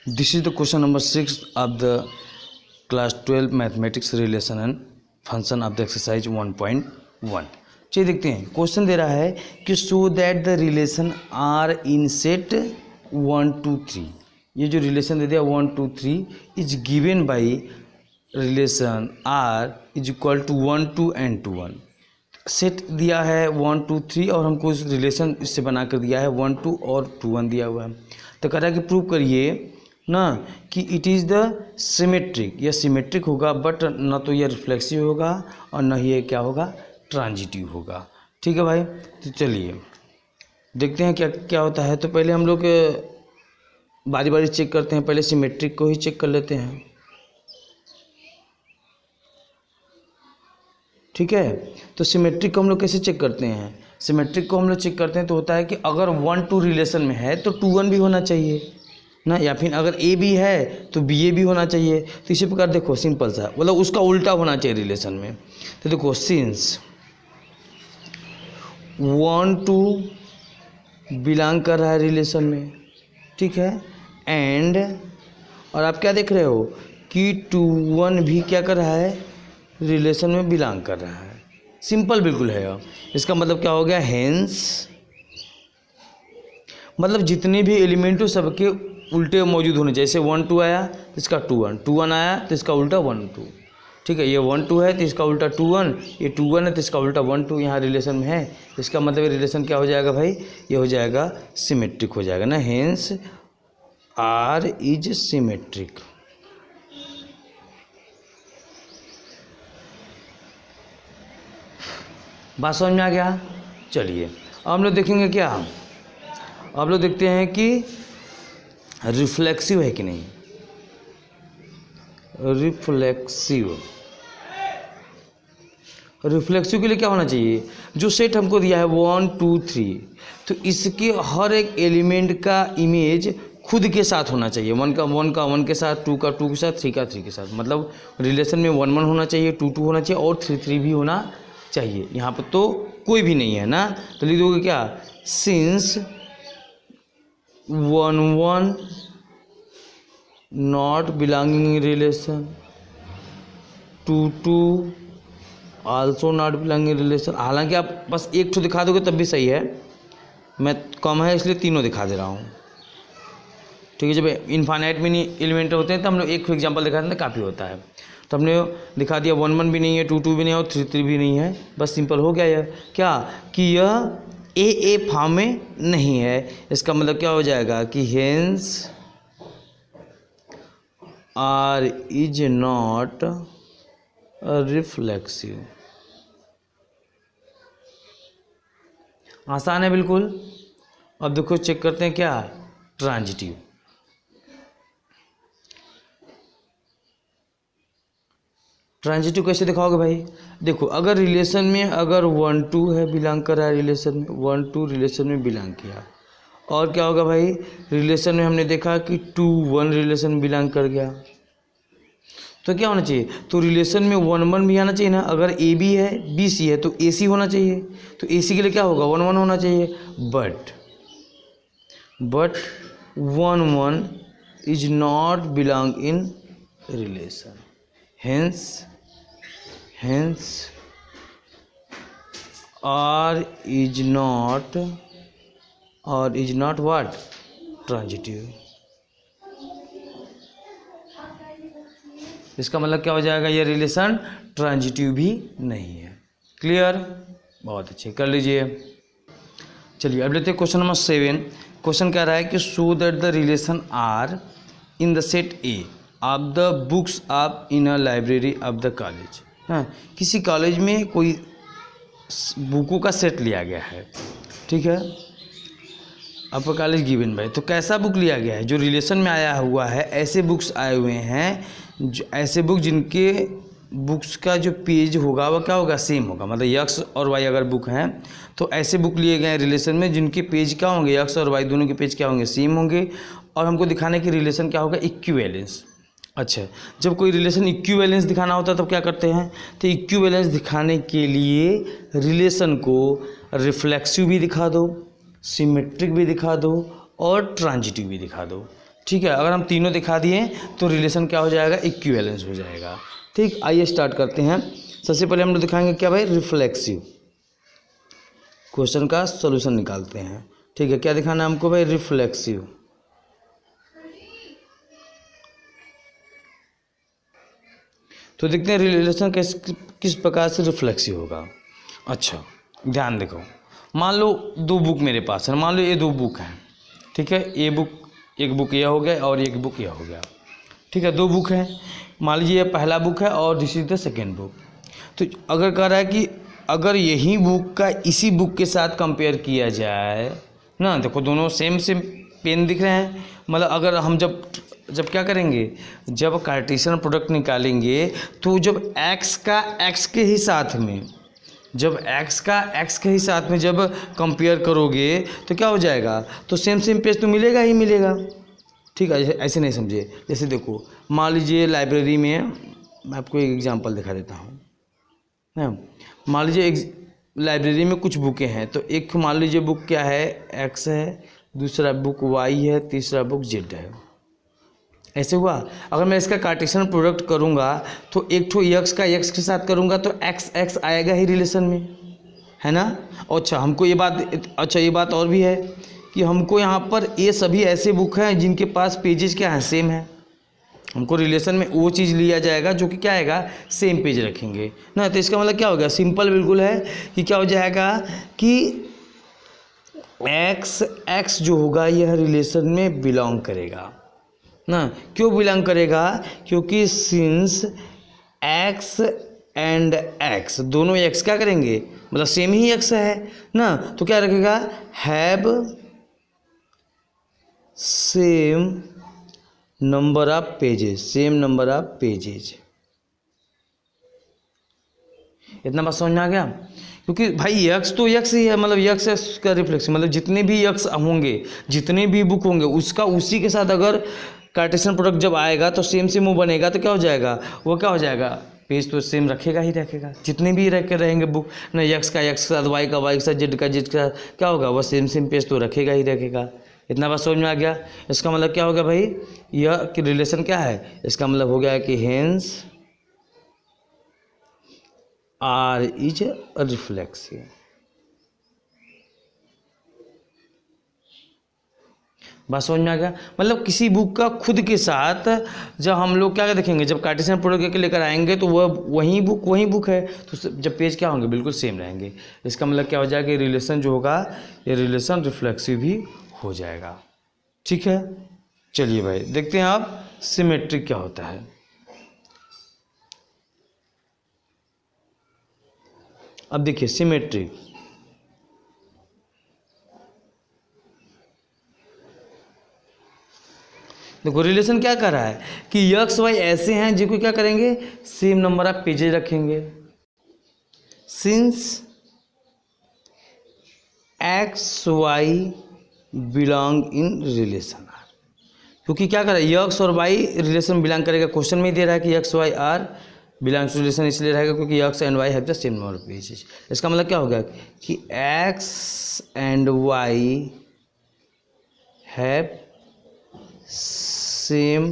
This is the question number 6 of the class 12 mathematics relation and function of the exercise 1.1। चलिए देखते हैं। Question दे रहा है कि show that the relation R in set 1 2 3। ये जो रिलेशन दे दिया 1 2 3 is given by relation R is equal to 1 2 and 2 1। Set दिया है 1 2 3 और हमको इस रिलेशन इससे बना कर दिया है 1 2 और 2 1 दिया हुआ है। तो कह रहा है कि प्रूव करिए ना कि इट इज़ द सिमेट्रिक, यह सिमेट्रिक होगा बट ना तो यह रिफ्लेक्सिव होगा और ना ही ये क्या होगा ट्रांजिटिव होगा। ठीक है भाई, तो चलिए देखते हैं क्या क्या होता है। तो पहले हम लोग बारी बारी चेक करते हैं। पहले सिमेट्रिक को ही चेक कर लेते हैं। ठीक है, तो सिमेट्रिक को हम लोग कैसे चेक करते हैं? सिमेट्रिक को हम लोग चेक करते हैं तो होता है कि अगर 1 2 रिलेशन में है तो 2 1 भी होना चाहिए ना, या फिर अगर ए बी है तो बी ए भी होना चाहिए। तो इसी प्रकार देखो सिंपल सा, मतलब उसका उल्टा होना चाहिए रिलेशन में। तो देखो सिंस 1 2 बिलोंग कर रहा है रिलेशन में, ठीक है, एंड और आप क्या देख रहे हो कि 2 1 भी क्या कर रहा है रिलेशन में बिलोंग कर रहा है। सिंपल बिल्कुल है। इसका मतलब क्या हो गया, हेंस मतलब जितने भी एलिमेंट हो सबके उल्टे मौजूद होने चाहिए। जैसे 1 2 आया तो इसका 2 1, 2 1 आया तो इसका उल्टा 1 2। ठीक है, ये 1 2 है तो इसका उल्टा 2 1, ये 2 1 है तो इसका उल्टा 1 2 यहाँ रिलेशन में है। इसका मतलब रिलेशन क्या हो जाएगा भाई, ये हो जाएगा सिमेट्रिक हो जाएगा ना। Hence R is symmetric. बात समझ में आ गया? चलिए अब हम लोग देखेंगे क्या, अब लोग देखते हैं कि रिफ्लेक्सिव है कि नहीं। रिफ्लेक्सिव के लिए क्या होना चाहिए, जो सेट हमको दिया है 1 2 3 तो इसके हर एक एलिमेंट का इमेज खुद के साथ होना चाहिए। 1 का 1 के साथ, 2 का 2 के साथ, 3 का 3 के साथ। मतलब रिलेशन में 1 1 होना चाहिए, 2 2 होना चाहिए और 3 3 भी होना चाहिए। यहाँ पर तो कोई भी नहीं है ना, तो लिख दोगे क्या, since 1 1 not belonging in relation, 2 2 also not belonging in relation. हालांकि आप बस एक ठो दिखा दोगे तब भी सही है, मैं कम है इसलिए तीनों दिखा दे रहा हूँ। ठीक है, जब इनफाइनाइट मिनी एलिमेंट होते हैं तो हम लोग एक एग्जाम्पल दिखा देते हैं काफ़ी होता है। तो हमने दिखा दिया 1 1 भी नहीं है, 2 2 भी नहीं है और 3 3 भी नहीं है। बस सिंपल हो गया यह क्या कि यह ए फॉर्म में नहीं है। इसका मतलब क्या हो जाएगा कि hence R is not reflexive. आसान है बिल्कुल। अब देखो चेक करते हैं क्या, ट्रांजिटिव। ट्रांजिटिव कैसे दिखाओगे भाई, देखो अगर रिलेशन में अगर 1 2 है बिलोंग कर रहा है रिलेशन में, 1 2 रिलेशन में बिलोंग किया, और क्या होगा भाई रिलेशन में हमने देखा कि 2 1 रिलेशन में बिलोंग कर गया, तो क्या होना चाहिए, तो रिलेशन में 1 1 भी आना चाहिए ना। अगर ए बी है बी सी है तो ए सी होना चाहिए, तो ए सी के लिए क्या होगा 1 1 होना चाहिए। But 1 1 is not belong in relation, hence R is not what, transitive। इसका मतलब क्या हो जाएगा, ये रिलेशन ट्रांजिटिव भी नहीं है। क्लियर, बहुत अच्छे, कर लीजिए। चलिए अब लेते हैं क्वेश्चन नंबर 7। क्वेश्चन कह रहा है कि show that the relation R in the set A of the books of in a library of the college. हाँ, किसी कॉलेज में कोई बुकों का सेट लिया गया है, ठीक है, आपका कॉलेज गिवन बाय। तो कैसा बुक लिया गया है, जो रिलेशन में आया हुआ है ऐसे बुक्स आए हुए हैं, जो ऐसे बुक जिनके बुक्स का जो पेज होगा वह क्या होगा, सेम होगा। मतलब यक्स और वाई अगर बुक हैं तो ऐसे बुक लिए गए हैं रिलेशन में जिनके पेज क्या होंगे, यक्स और वाई दोनों के पेज क्या होंगे, सेम होंगे। और हमको दिखाने की रिलेशन क्या होगा, इक्विवेलेंस। अच्छा, जब कोई रिलेशन इक्विवेलेंस दिखाना होता है तब क्या करते हैं, तो इक्विवेलेंस दिखाने के लिए रिलेशन को रिफ्लेक्सिव भी दिखा दो, सिमेट्रिक भी दिखा दो और ट्रांजिटिव भी दिखा दो। ठीक है। अगर हम तीनों दिखा दिए तो रिलेशन क्या हो जाएगा, इक्विवेलेंस हो जाएगा। ठीक, आइए स्टार्ट करते हैं। सबसे पहले हम लोग दिखाएंगे क्या भाई, रिफ्लेक्सिव। क्वेश्चन का सॉल्यूशन निकालते हैं। ठीक है, क्या दिखाना है हमको भाई, रिफ्लेक्सिव। तो देखते हैं रिलेशन किस प्रकार से रिफ्लेक्सिव होगा। अच्छा ध्यान देखो, मान लो दो बुक मेरे पास है, मान लो ये दो बुक हैं। ठीक है, ये बुक, एक बुक यह हो गया और एक बुक यह हो गया। ठीक है, दो बुक हैं, मान लीजिए ये पहला बुक है और this is the second book. तो अगर कह रहा है कि अगर यही बुक का इसी बुक के साथ कंपेयर किया जाए ना, देखो दोनों सेम पेन दिख रहे हैं, मतलब अगर हम जब क्या करेंगे, जब कार्टेशियन प्रोडक्ट निकालेंगे तो जब x का x के ही साथ में, जब x का x के ही साथ में जब कंपेयर करोगे तो क्या हो जाएगा, तो सेम पेज तो मिलेगा ही मिलेगा। ठीक है, ऐसे नहीं समझिए। जैसे देखो, मान लीजिए लाइब्रेरी में, मैं आपको एक एग्जांपल दिखा देता हूँ ना। मान लीजिए एक लाइब्रेरी में कुछ बुकें हैं, तो एक मान लीजिए बुक क्या है, x है, दूसरा बुक y है, तीसरा बुक z है। ऐसे हुआ। अगर मैं इसका कार्टेशियन प्रोडक्ट करूँगा तो एक ठो x का x के साथ करूँगा तो x आएगा ही रिलेशन में, है ना। अच्छा हमको ये बात और भी है कि हमको यहाँ पर ये सभी ऐसे बुक हैं जिनके पास पेजेस क्या हैं, सेम है। हमको रिलेशन में वो चीज़ लिया जाएगा जो कि क्या आएगा, सेम पेज रखेंगे ना। तो इसका मतलब क्या हो गया, सिंपल बिल्कुल है कि क्या हो जाएगा कि x जो होगा यह रिलेशन में बिलोंग करेगा ना। क्यों बिलोंग करेगा, क्योंकि सिंस x एंड x दोनों x क्या करेंगे, मतलब सेम ही x है ना, तो क्या रखेगा, have same number of pages, same number of pages. इतना बात समझ में आ गया। क्योंकि भाई x तो x ही है, मतलब x का रिफ्लेक्शन, मतलब जितने भी x होंगे, जितने भी बुक होंगे, उसका उसी के साथ अगर कार्टेशियन प्रोडक्ट जब आएगा तो सेम वो बनेगा, तो क्या हो जाएगा, वो क्या हो जाएगा, पेज तो सेम रखेगा ही रखेगा। जितने भी रहेंगे बुक ना, x का x के साथ, y का y के साथ, z का z के साथ, क्या होगा, वह सेम पेज तो रखेगा ही रखेगा। इतना बात समझ में आ गया। इसका मतलब क्या हो गया भाई, यह कि रिलेशन क्या है, इसका मतलब हो गया कि hence R is a reflexive. बात समझ में आ गया। मतलब किसी बुक का खुद के साथ जब हम लोग क्या देखेंगे, जब कार्टेशियन प्रोडक्ट लेकर आएंगे तो वह वही बुक है, तो जब पेज क्या होंगे, बिल्कुल सेम रहेंगे। इसका मतलब क्या हो जाएगा, रिलेशन जो होगा ये रिलेशन रिफ्लेक्सिव भी हो जाएगा। ठीक है, चलिए भाई देखते हैं आप सिमेट्रिक क्या होता है। अब देखिए सिमेट्रिक, देखो रिलेशन क्या कर रहा है कि x y ऐसे हैं जिनको क्या करेंगे, सेम नंबर ऑफ पेजेस रखेंगे। Since x y belong in relation R, क्योंकि क्या कर रहा है, x और y रिलेशन बिलोंग करेगा। क्वेश्चन में दे रहा है कि x y R belongs to relation, इसलिए रहेगा क्योंकि x and y have the same number of pages. इसका मतलब क्या होगा कि x and y have same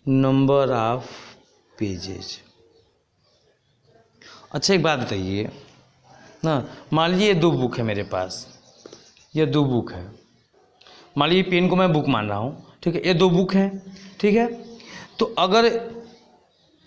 number of pages. अच्छा एक बात बताइए ना, मान लीजिए ये दो बुक है मेरे पास, ये दो बुक है, मान लीजिए पेन को मैं बुक मान रहा हूँ। ठीक है, ये दो बुक हैं। ठीक है, तो अगर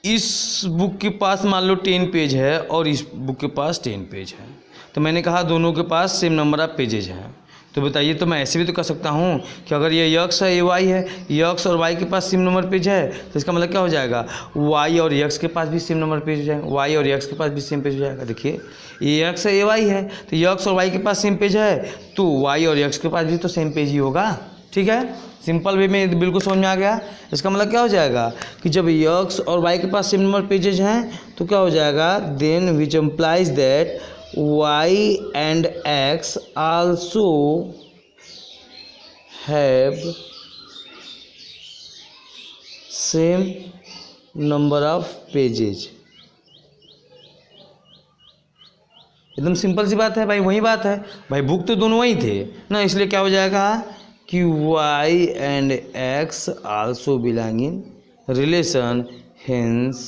इस बुक के पास मान लो 10 पेज है और इस बुक के पास 10 पेज है, तो मैंने कहा दोनों के पास सेम नंबर ऑफ पेजेज हैं, तो बताइए, तो मैं ऐसे भी तो कर सकता हूँ कि अगर ये x है, ये y है, x और y के पास सेम नंबर पेज है, तो इसका मतलब क्या हो जाएगा, y और x के पास भी सेम नंबर पेज हो जाएगा, y और x के पास भी सेम पेज हो जाएगा। देखिए ये x है, ये y है, तो x और y के पास सेम पेज है, तो y और x के पास भी तो सेम पेज ही होगा। ठीक है, सिंपल वे में बिल्कुल समझ में आ गया। इसका मतलब क्या हो जाएगा कि जब x और y के पास सेम नंबर पेजेज हैं तो क्या हो जाएगा, then which implies that y and x also have same number of pages। एकदम सिंपल सी बात है भाई, वही बात है भाई, बुक तो दोनों वही थे ना, इसलिए क्या हो जाएगा कि y and x also belong in relation, hence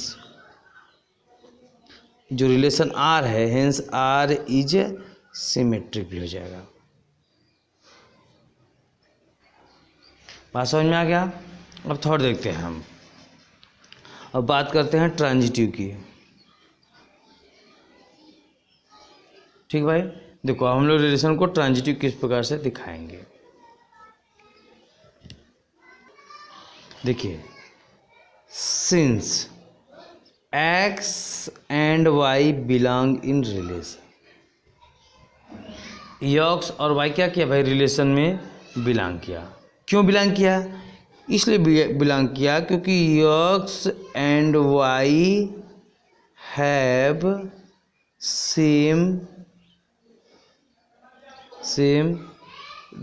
जो रिलेशन R है, hence R is सिमेट्रिक भी हो जाएगा। बात समझ में आ गया। अब थोड़ा देखते हैं हम, अब बात करते हैं ट्रांजिटिव की। ठीक भाई, देखो हम लोग रिलेशन को ट्रांजिटिव किस प्रकार से दिखाएंगे। देखिए, since x and y belong in relation, x और y क्या किया भाई, रिलेशन में बिलोंग किया। क्यों बिलोंग किया, इसलिए बिलोंग किया क्योंकि x and y have same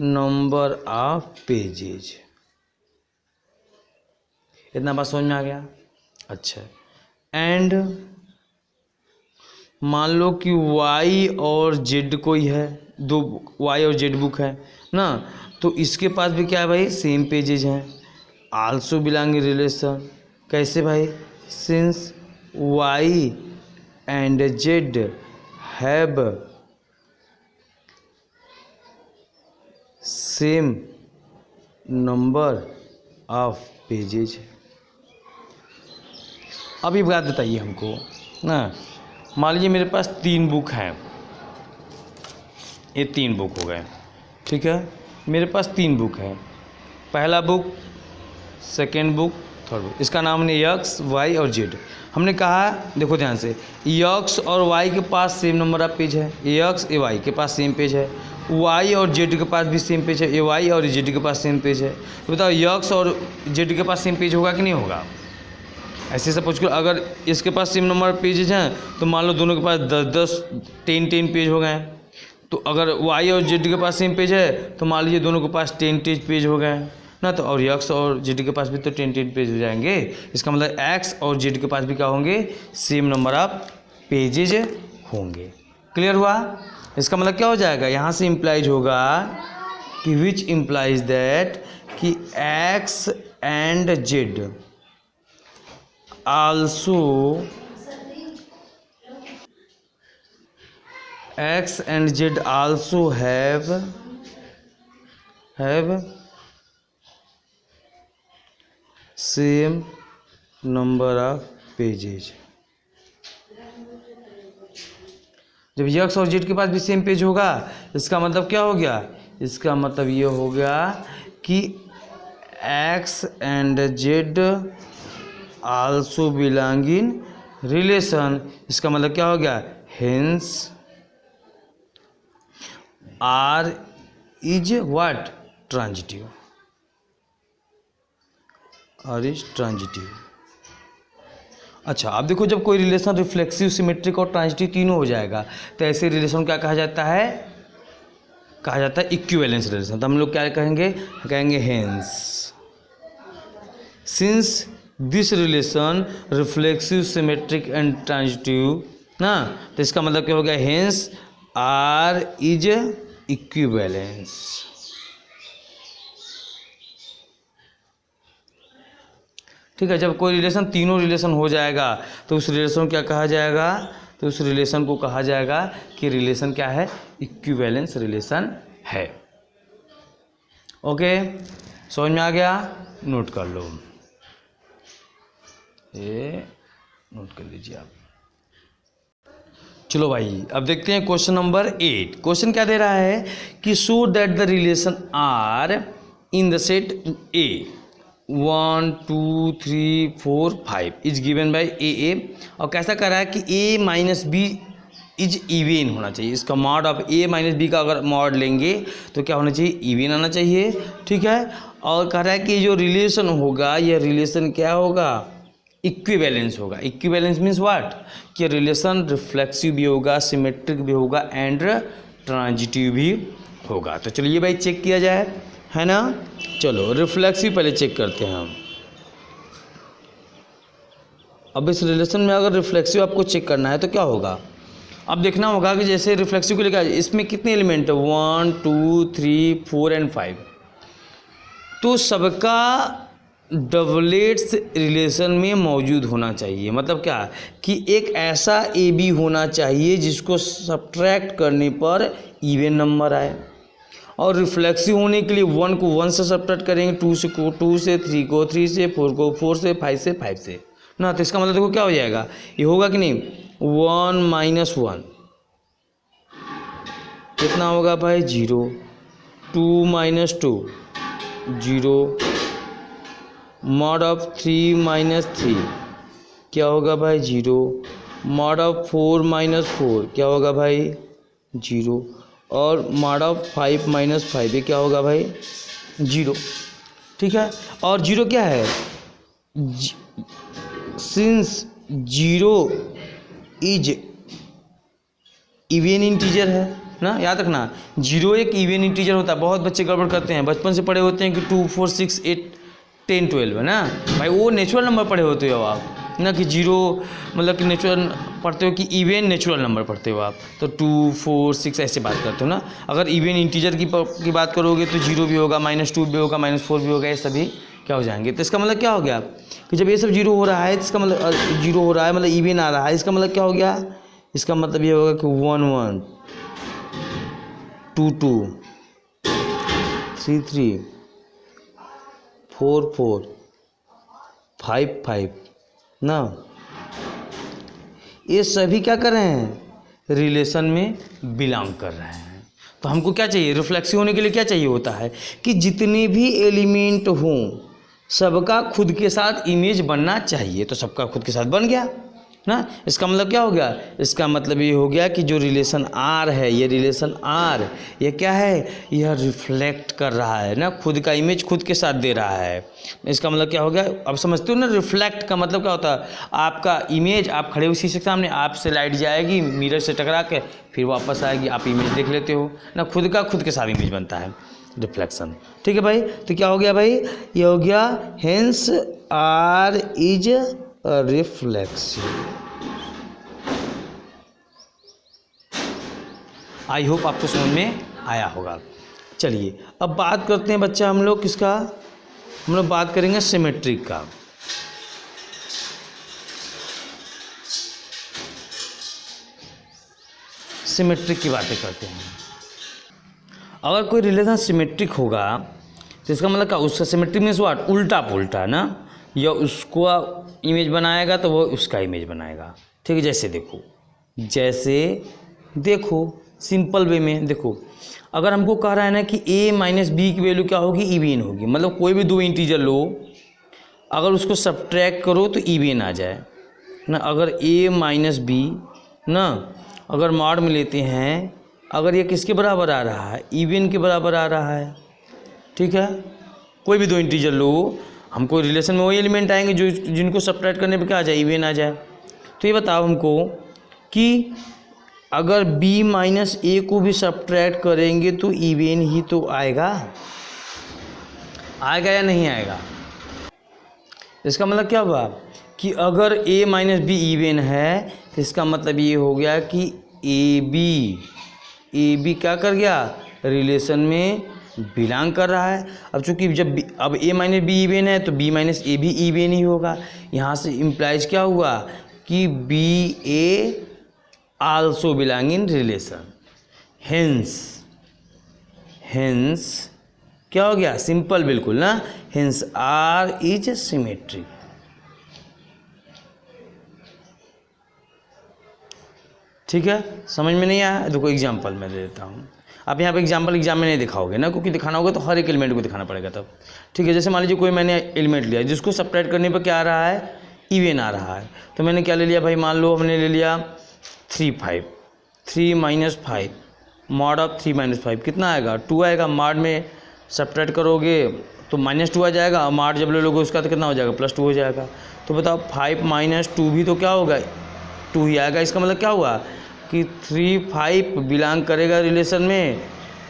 number of pages. इतना बात समझ में आ गया। अच्छा, एंड मान लो कि y और z कोई है, दो y और z बुक है ना, तो इसके पास भी क्या है भाई, सेम पेजेज हैं। आल्सो बिलोंग इन रिलेशन, कैसे भाई, since y and z have same number of pages. अब ये बात बताइए हमको ना, मान लीजिए मेरे पास 3 बुक हैं, ये 3 बुक हो गए, ठीक है। मेरे पास 3 बुक है, पहला book, second book, third book. इसका नाम है एक्स, वाई और जेड। हमने कहा, देखो ध्यान से, एक्स और वाई के पास सेम नंबर ऑफ पेज है, एक्स ए वाई के पास सेम पेज है, वाई और जेड के पास भी सेम पेज है, ए वाई और जेड के पास सेम पेज है। तो बताओ एक्स और जेड के पास सेम पेज होगा कि नहीं होगा। ऐसे सपोज करो, अगर इसके पास सेम नंबर पेजेज हैं तो मान लो दोनों के पास 10 10 पेज हो गए। तो अगर y और z के पास सेम पेज है तो मान लीजिए दोनों के पास 10 पेज हो गए ना, तो और x और z के पास भी तो 10 पेज हो जाएंगे। इसका मतलब x और z के पास भी क्या होंगे, सेम नंबर ऑफ पेजेज होंगे। क्लियर हुआ। इसका मतलब क्या हो जाएगा, यहाँ से इम्प्लाइज होगा कि विच इम्प्लाइज दैट कि x and z also x and z also have same number of pages। जब x और z के पास भी सेम पेज होगा, इसका मतलब क्या हो गया, इसका मतलब ये हो गया कि x and z also belong in relation. इसका मतलब क्या हो गया, hence R is what, transitive, R is transitive. अच्छा, अब देखो, जब कोई रिलेशन रिफ्लेक्सिव, सिमेट्रिक और ट्रांजिटिव तीनों हो जाएगा तो ऐसे रिलेशन क्या कहा जाता है, कहा जाता है इक्विवेलेंस रिलेशन। तो हम लोग क्या कहेंगे hence, since this relation reflexive, symmetric and transitive ना, तो इसका मतलब क्या हो गया, हेंस आर इज इक्विवेलेंस। ठीक है, जब कोई रिलेशन तीनों रिलेशन हो जाएगा तो उस रिलेशन को क्या कहा जाएगा, तो उस रिलेशन को कहा जाएगा कि रिलेशन क्या है, इक्विवेलेंस रिलेशन है। ओके, समझ में आ गया, नोट कर लो, ये नोट कर लीजिए आप। चलो भाई, अब देखते हैं क्वेश्चन नंबर 8। क्वेश्चन क्या दे रहा है कि show that the relation R in the set A 1 2 3 4 5 is given by A. और कैसा कर रहा है कि A minus B is even होना चाहिए। इसका mod of A minus B का अगर मॉड लेंगे तो क्या होना चाहिए, इवेन आना चाहिए। ठीक है, और कह रहा है कि जो रिलेशन होगा, यह रिलेशन क्या होगा, इक्विवेलेंस होगा। इक्विवेलेंस मीन्स व्हाट, कि रिलेशन रिफ्लेक्सिव भी होगा, सिमेट्रिक भी होगा एंड ट्रांजिटिव भी होगा। तो चलिए भाई चेक किया जाए, है ना। चलो रिफ्लेक्सिव पहले चेक करते हैं हम। अब इस रिलेशन में अगर रिफ्लेक्सिव आपको चेक करना है तो क्या होगा, अब देखना होगा कि जैसे रिफ्लेक्सिव को लेकर इसमें कितने एलिमेंट है, 1 2 3 4 एंड 5। तो सबका डबलेट्स रिलेशन में मौजूद होना चाहिए। मतलब क्या कि एक ऐसा ए बी होना चाहिए जिसको सब्ट्रैक्ट करने पर इवन नंबर आए, और रिफ्लेक्सिव होने के लिए 1 को 1 से सब्ट्रैक्ट करेंगे, 2 से 2 से, 3 को 3 से, 4 को 4 से, 5 से 5 से ना। तो इसका मतलब देखो क्या हो जाएगा, ये होगा कि नहीं, 1 - 1 कितना होगा भाई 0, 2 - 2 0, मॉड ऑफ 3 - 3 क्या होगा भाई 0, मॉड ऑफ 4 - 4 क्या होगा भाई 0, और मॉड ऑफ 5 - 5 ये क्या होगा भाई 0। ठीक है, और 0 क्या है, सिंस 0 इज इवन इंटीजर है ना, याद रखना 0 एक इवन इंटीजर होता है। बहुत बच्चे गड़बड़ करते हैं, बचपन से पढ़े होते हैं कि 2 4 6 8 10 12 है ना भाई, वो नेचुरल नंबर पढ़े होते हो आप ना, कि 0 मतलब कि नेचुरल पढ़ते हो कि इवन नेचुरल नंबर पढ़ते हो आप, तो 2 4 6 ऐसे बात करते हो ना। अगर इवन इंटीजर की बात करोगे तो 0 भी होगा, -2 भी होगा, -4 भी होगा, ये सभी क्या हो जाएंगे। तो इसका मतलब क्या हो गया कि जब ये सब 0 हो रहा है, इसका मतलब 0 हो रहा है मतलब इवन आ रहा है, इसका मतलब क्या हो गया, इसका मतलब ये होगा कि 1 1 2 2 3 3 4 4 5 5 ना, ये सभी क्या कर रहे हैं, रिलेशन में बिलोंग कर रहे हैं। तो हमको क्या चाहिए, रिफ्लेक्सिव होने के लिए क्या चाहिए होता है कि जितने भी एलिमेंट हों सबका खुद के साथ इमेज बनना चाहिए। तो सबका खुद के साथ बन गया ना। इसका मतलब क्या हो गया, इसका मतलब ये हो गया कि जो रिलेशन आर है, ये रिलेशन आर ये क्या है, यह रिफ्लेक्ट कर रहा है ना, खुद का इमेज खुद के साथ दे रहा है। इसका मतलब क्या हो गया, अब समझते हो ना, रिफ्लेक्ट का मतलब क्या होता है, आपका इमेज, आप खड़े उसी से सामने, आपसे लाइट जाएगी मिरर से टकरा के फिर वापस आएगी, आप इमेज देख लेते हो ना, खुद का खुद के साथ इमेज बनता है, रिफ्लेक्शन। ठीक है भाई, तो क्या हो गया भाई, ये हो गया hence R is reflexive. I hope आपको समझ में आया होगा। चलिए अब बात करते हैं बच्चा हम लोग किसका, हम लोग बात करेंगे सिमेट्रिक का। सिमेट्रिक की बातें करते हैं। अगर कोई रिलेशन सिमेट्रिक होगा तो इसका मतलब क्या, उसका सिमेट्रिक मीन्स व्हाट, उल्टा पुल्टा ना, या उसको इमेज बनाएगा तो वो उसका इमेज बनाएगा। ठीक है, जैसे देखो सिंपल वे में देखो, अगर हमको कह रहा है ना कि a - b की वैल्यू क्या होगी, इवन होगी। मतलब कोई भी दो इंटीजर लो, अगर उसको सब्ट्रैक्ट करो तो इवन आ जाए ना। अगर a - b ना, अगर मॉड में लेते हैं, अगर ये किसके बराबर आ रहा है, इवन के बराबर आ रहा है। ठीक है, कोई भी दो इंटीजर लो, हमको रिलेशन में वही एलिमेंट आएंगे जो जिनको सब्ट्रैक्ट करने पे क्या आ जाए, इवन आ जाए। तो ये बताओ हमको कि अगर b - a को भी सब्ट्रैक्ट करेंगे तो इवन ही तो आएगा या नहीं आएगा। इसका मतलब क्या हुआ कि अगर a - b इवन है तो इसका मतलब ये हो गया कि ए बी क्या कर गया, रिलेशन में बिलोंग कर रहा है। अब चूंकि जब अब a - b इवन है तो b - a भी इवन ही होगा। यहाँ से इम्प्लाइज क्या हुआ कि b a also belong in relation, hence क्या हो गया, सिंपल बिल्कुल ना, हेंस आर इज सिमेट्रिक। ठीक है, समझ में नहीं आया, देखो एग्जांपल मैं दे देता हूँ। आप यहाँ पे एग्जांपल एग्जाम में नहीं दिखाओगे ना, क्योंकि दिखाना होगा तो हर एक एलिमेंट को दिखाना पड़ेगा तब। ठीक है, जैसे मान लीजिए कोई मैंने एलिमेंट लिया जिसको सब्ट्रैक्ट करने पर क्या आ रहा है, इवन आ रहा है। तो मैंने क्या ले लिया भाई, मान लो हमने ले लिया 3 5 3 - 5 मॉड ऑफ 3 - 5 कितना आएगा, 2 आएगा। मॉड में सब्ट्रैक्ट करोगे तो -2 आ जाएगा, और मॉड जब ले लोगे उसका तो कितना हो जाएगा, +2 हो जाएगा। तो बताओ 5 - 2 भी तो क्या होगा, 2 ही आएगा। इसका मतलब क्या हुआ कि 3 5 बिलोंग करेगा रिलेशन में,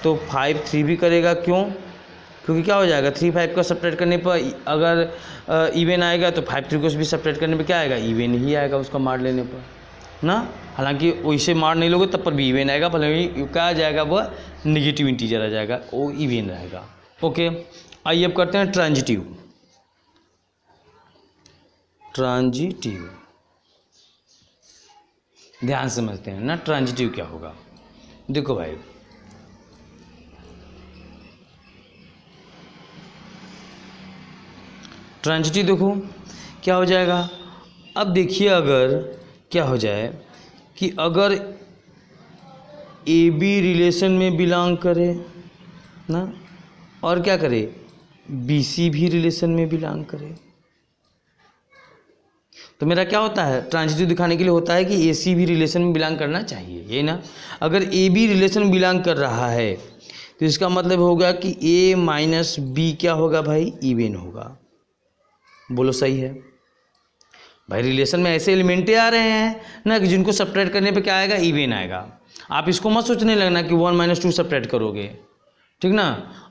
तो 5 3 भी करेगा। क्यों, क्योंकि क्या हो जाएगा, 3 5 का सब्ट्रैक्ट करने पर अगर इवन आएगा तो 5 3 को भी सब्ट्रैक्ट करने पर क्या आएगा, इवन ही आएगा उसका मार लेने पर ना। हालांकि वैसे मार नहीं लोगे तब पर भी इवन आएगा, भले ही क्या आ जाएगा, वह निगेटिव इंटीजर आ जाएगा, वो इवन रहेगा। ओके, आइए अब करते हैं ट्रांजिटिव। ट्रांजिटिव ध्यान से समझते हैं ना, ट्रांजिटिव क्या होगा। देखो भाई, ट्रांजिटिव देखो क्या हो जाएगा। अब देखिए, अगर क्या हो जाए कि अगर ए बी रिलेशन में बिलोंग करे ना, और क्या करे, बी सी भी रिलेशन में बिलोंग करे, तो मेरा क्या होता है, ट्रांजिटिव दिखाने के लिए होता है कि ए सी भी रिलेशन में बिलोंग करना चाहिए, ये ना। अगर ए बी रिलेशन में बिलोंग कर रहा है तो इसका मतलब होगा कि ए माइनस बी क्या होगा भाई, इवन होगा। बोलो सही है भाई। रिलेशन में ऐसे एलिमेंटें आ रहे हैं ना कि जिनको सब्ट्रैक्ट करने पे क्या आएगा, इवन आएगा। आप इसको मत सोचने लगना कि 1 - 2 सब्ट्रैक्ट करोगे, ठीक ना।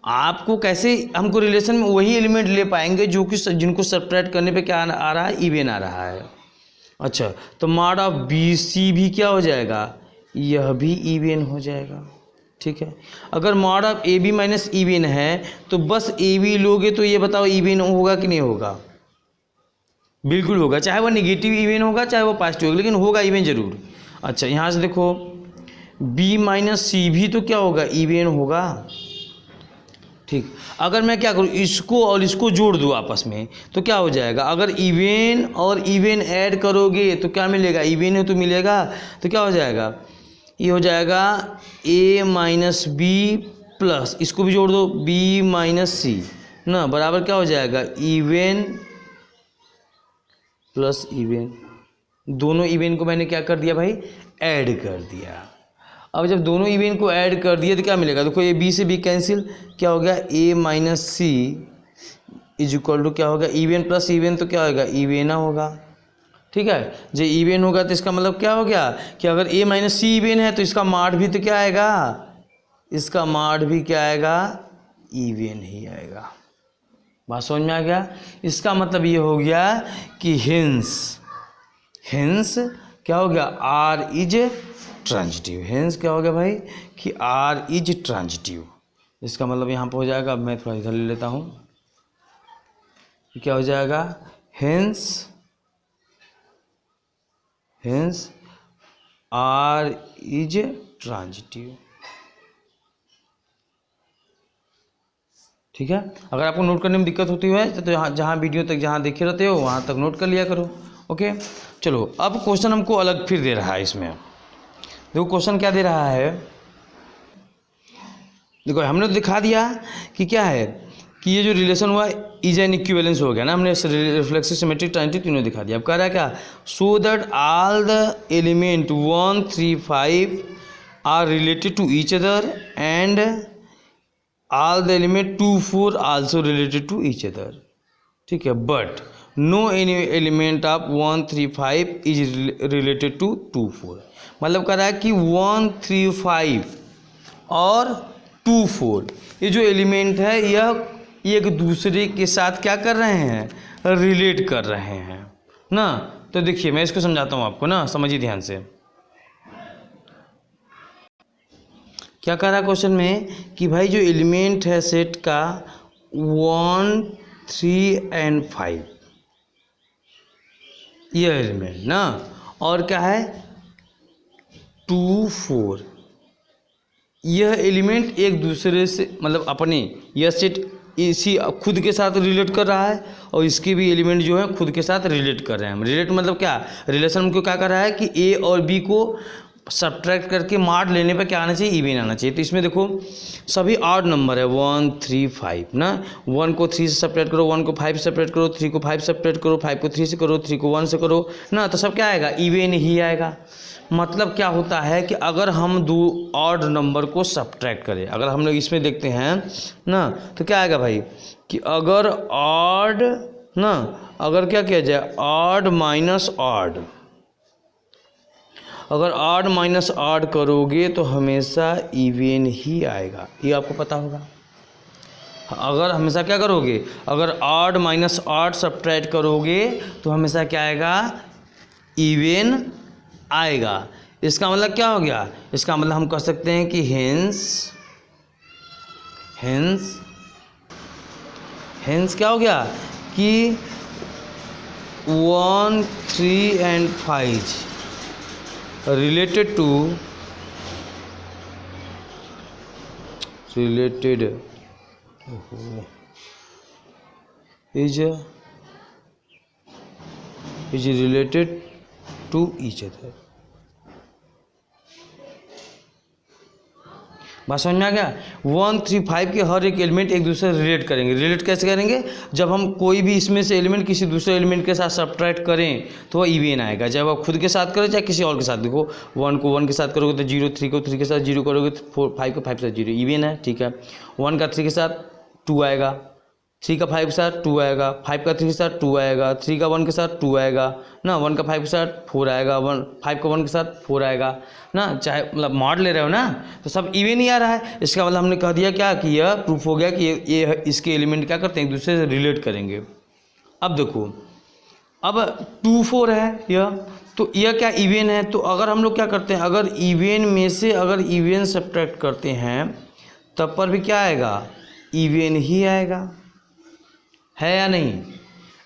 आपको कैसे, हमको रिलेशन में वही एलिमेंट ले पाएंगे जो कि जिनको सब्ट्रैक्ट करने पे क्या आ रहा है, इवन आ रहा है। अच्छा, तो मॉड ऑफ बी सी भी क्या हो जाएगा, यह भी इवन हो जाएगा, ठीक है। अगर mod of A B minus even है तो बस ए बी लोगे तो ये बताओ इवन होगा कि नहीं होगा, बिल्कुल होगा। चाहे वो निगेटिव इवन होगा चाहे वो पॉजिटिव होगा, लेकिन होगा इवन जरूर। अच्छा, यहाँ से देखो बी माइनस सी भी तो क्या होगा, इवन होगा, ठीक। अगर मैं क्या करूँ, इसको और इसको जोड़ दूँ आपस में तो क्या हो जाएगा, अगर इवन और इवन ऐड करोगे तो क्या मिलेगा, इवन है तो मिलेगा, तो क्या हो जाएगा, ये हो जाएगा ए माइनस बी प्लस, इसको भी जोड़ दो बी माइनस सी ना, बराबर क्या हो जाएगा, इवन प्लस इवन। दोनों इवन को मैंने क्या कर दिया भाई, ऐड कर दिया। अब जब दोनों इवन को ऐड कर दिया तो क्या मिलेगा, देखो ये बी से बी कैंसिल, क्या हो गया, A minus C is equal to क्या होगा, इवन प्लस इवन तो क्या होगा, इवेना होगा, ठीक है। जो इवन होगा तो इसका मतलब क्या हो गया कि अगर ए माइनस सी इवन है तो इसका माड भी तो क्या आएगा, इसका माड भी क्या आएगा, इवन ही आएगा। बात समझ में आ गया। इसका मतलब ये हो गया कि हिंस क्या हो गया, आर इज ट्रांजिटिव। हिंस क्या हो गया भाई कि आर इज ट्रांजिटिव। इसका मतलब यहाँ पर हो जाएगा, अब मैं थोड़ा इधर ले लेता हूँ, क्या हो जाएगा, हिंस आर इज ट्रांजिटिव, ठीक है। अगर आपको नोट करने में दिक्कत होती है तो जहाँ वीडियो तक जहाँ देखे रहते हो वहाँ तक नोट कर लिया करो, ओके। चलो, अब क्वेश्चन हमको अलग फिर दे रहा है। इसमें देखो क्वेश्चन क्या दे रहा है, देखो हमने तो दिखा दिया कि क्या है कि ये जो रिलेशन हुआ इज एन इक्विवेलेंस हो गया ना, हमने रिफ्लेक्सिव सिमेट्रिक ट्रांजिटिव तीनों दिखा दिया। अब कह रहा है क्या, so that all the element 1, 3, 5 are related to each other and all the element 2, 4 also related to each other, ठीक है। But no any element of 1, 3, 5 is related to 2, 4। मतलब कह रहा है कि 1, 3, 5 और 2, 4 ये जो एलिमेंट है यह एक दूसरे के साथ क्या कर रहे हैं, रिलेट कर रहे हैं ना। तो देखिए मैं इसको समझाता हूँ आपको ना, समझिए ध्यान से। क्या कह रहा है क्वेश्चन में कि भाई जो एलिमेंट है सेट का 1, 3 एंड 5 यह एलिमेंट ना, और क्या है 2, 4 यह एलिमेंट एक दूसरे से मतलब अपने यह सेट इसी खुद के साथ रिलेट कर रहा है और इसके भी एलिमेंट जो है खुद के साथ रिलेट कर रहे हैं। रिलेट मतलब क्या, रिलेशन को क्या कर रहा है कि ए और बी को सब्ट्रैक्ट करके मार्ड लेने पे क्या आना चाहिए, इवन आना चाहिए। तो इसमें देखो सभी ऑड नंबर है 1, 3, 5 ना। 1 को 3 से सब्ट्रैक्ट करो, 1 को 5 से सब्ट्रैक्ट करो, 3 को 5 से सब्ट्रैक्ट करो, 5 को 3 से करो, 3 को 1 से करो ना, तो सब क्या आएगा, इवन ही आएगा। मतलब क्या होता है कि अगर हम दो ऑड नंबर को सब्ट्रैक्ट करें, अगर हम लोग इसमें देखते हैं ना तो क्या आएगा भाई कि अगर ऑड ना, अगर क्या किया जाए ऑड माइनस ऑड, अगर ऑड माइनस ऑड करोगे तो हमेशा इवन ही आएगा, ये आपको पता होगा। अगर हमेशा क्या करोगे, अगर ऑड माइनस ऑड सब्ट्रैक्ट करोगे तो हमेशा क्या आएगा, इवन आएगा। इसका मतलब क्या हो गया, इसका मतलब हम कह सकते हैं कि हेंस हेंस क्या हो गया कि 1, 3 and 5 related to is related to each other। बात समझ में आ गया। 1, 3, 5 के हर एक एलिमेंट एक दूसरे से रिलेट करेंगे। रिलेट कैसे करेंगे? जब हम कोई भी इसमें से एलिमेंट किसी दूसरे एलिमेंट के साथ सब्ट्रैक्ट करें तो वह इवन आएगा, चाहे वह खुद के साथ करें चाहे किसी और के साथ। देखो 1 को 1 के साथ करोगे तो 0, 3 को 3 के साथ 0 करोगे तो 5 को 5 के साथ 0, इवन है, ठीक है। 1 का 3 के साथ 2 आएगा, 3 का 5 के साथ 2 आएगा, 5 का 3 के साथ 2 आएगा, 3 का 1 के साथ 2 आएगा ना, 1 का 5 के साथ 4 आएगा, 5 का 1 के साथ 4 आएगा ना। चाहे मतलब मॉड ले रहे हो ना तो सब इवन ही आ रहा है। इसका मतलब हमने कह दिया क्या कि यह प्रूफ हो गया कि ये इसके एलिमेंट क्या करते हैं, एक दूसरे से रिलेट करेंगे। अब देखो, अब 2, 4 है यह, तो यह क्या इवन है। तो अगर हम लोग क्या करते हैं, अगर इवन में से अगर इवन सब्ट्रैक्ट करते हैं तब पर भी क्या आएगा, इवन ही आएगा, है या नहीं।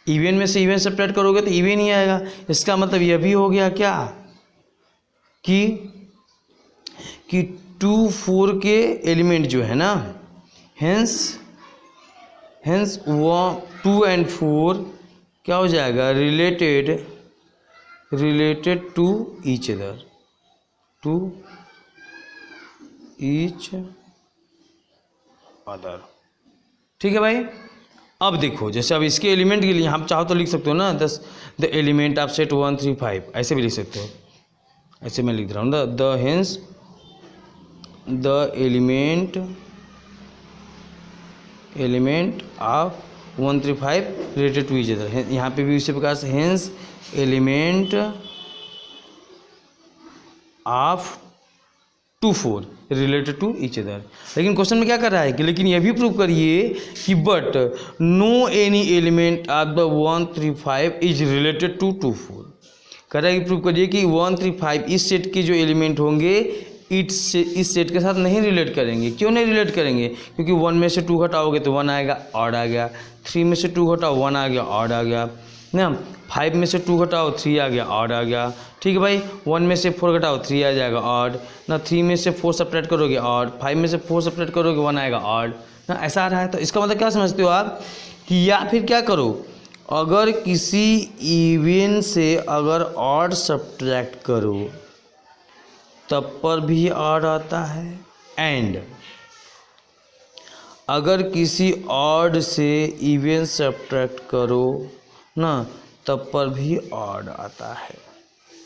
इवन में से इवन सब्ट्रैक्ट करोगे तो इवन ही आएगा। इसका मतलब यह भी हो गया क्या कि 2, 4 के एलिमेंट जो है ना, हेंस 2 and 4 क्या हो जाएगा, related to each other, to each other, ठीक है भाई। अब देखो, जैसे अब इसके एलिमेंट के लिए हम चाहो तो लिख सकते हो ना, द एलिमेंट ऑफ सेट 1, 3, 5 ऐसे भी लिख सकते हो। ऐसे मैं लिख रहा हूँ the hence the element of 1, 3, 5 related to each other. यहाँ पे भी इसी प्रकार से hence element of 2, 4 related to each other. लेकिन क्वेश्चन में क्या कर रहा है कि लेकिन यह भी प्रूव करिए कि but no any element of the 1, 3, 5 is related to 2, 4। कह रहा है कि प्रूव करिए कि 1, 3, 5 इस सेट के जो एलिमेंट होंगे इस सेट के साथ नहीं रिलेट करेंगे। क्यों नहीं रिलेट करेंगे? क्योंकि 1 में से 2 घटाओगे तो 1 आएगा, ऑड आ गया। 3 में से 2 घटाओ 1 आ गया, ऑड आ गया ना। 5 में से 2 घटाओ 3 आ गया, ऑड आ गया, ठीक है भाई। 1 में से 4 घटाओ 3 आ जाएगा, ऑड ना। 3 में से 4 सब्ट्रैक्ट करोगे, ऑड। 5 में से 4 सब्ट्रैक्ट करोगे 1 आएगा, ऑड ना। ऐसा आ रहा है। तो इसका मतलब क्या समझते हो आप कि या फिर क्या करो, अगर किसी इवन से अगर ऑड सब्ट्रैक्ट करो तब पर भी ऑड आता है, एंड अगर किसी ऑड से इवन सब्ट्रैक्ट करो ना तब पर भी ऑड आता है,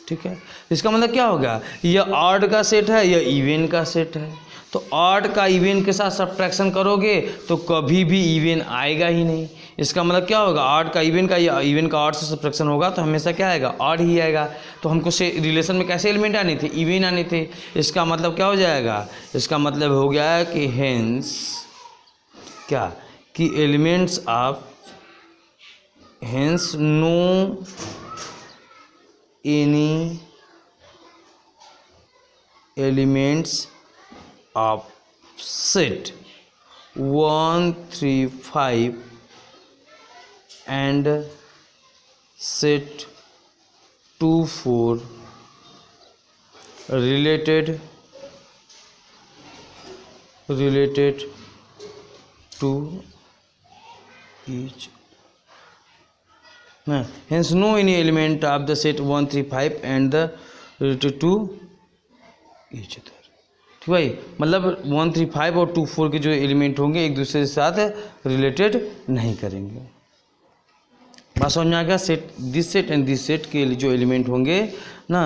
ठीक है। इसका मतलब क्या होगा, यह ऑड का सेट है, यह इवन का सेट है। तो ऑड का इवन के साथ सब्ट्रैक्शन करोगे तो कभी भी इवन आएगा ही नहीं। इसका मतलब क्या होगा, ऑड का इवन का या इवन का ऑड से सब्ट्रैक्शन होगा तो हमेशा क्या आएगा, ऑड ही आएगा। तो हमको से रिलेशन में कैसे एलिमेंट आने थे, इवन आने थे। इसका मतलब क्या हो जाएगा, इसका मतलब हो गया कि हेंस क्या कि elements of hence no any elements of set 1, 3, 5 and set 2, 4 related to each, hence no any element of the set 1, 3, 5 and the related to each other। ठीक भाई, मतलब 1, 3, 5 और 2, 4 के जो एलिमेंट होंगे एक दूसरे के साथ रिलेटेड नहीं करेंगे। बात समझ में आ गया। This set and this set के जो एलिमेंट होंगे ना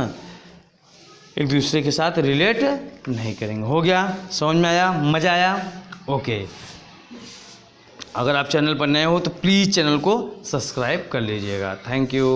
एक दूसरे के साथ रिलेट नहीं करेंगे। हो गया, समझ में आया, मज़ा आया, ओके। अगर आप चैनल पर नए हो तो प्लीज़ चैनल को सब्सक्राइब कर लीजिएगा। Thank you.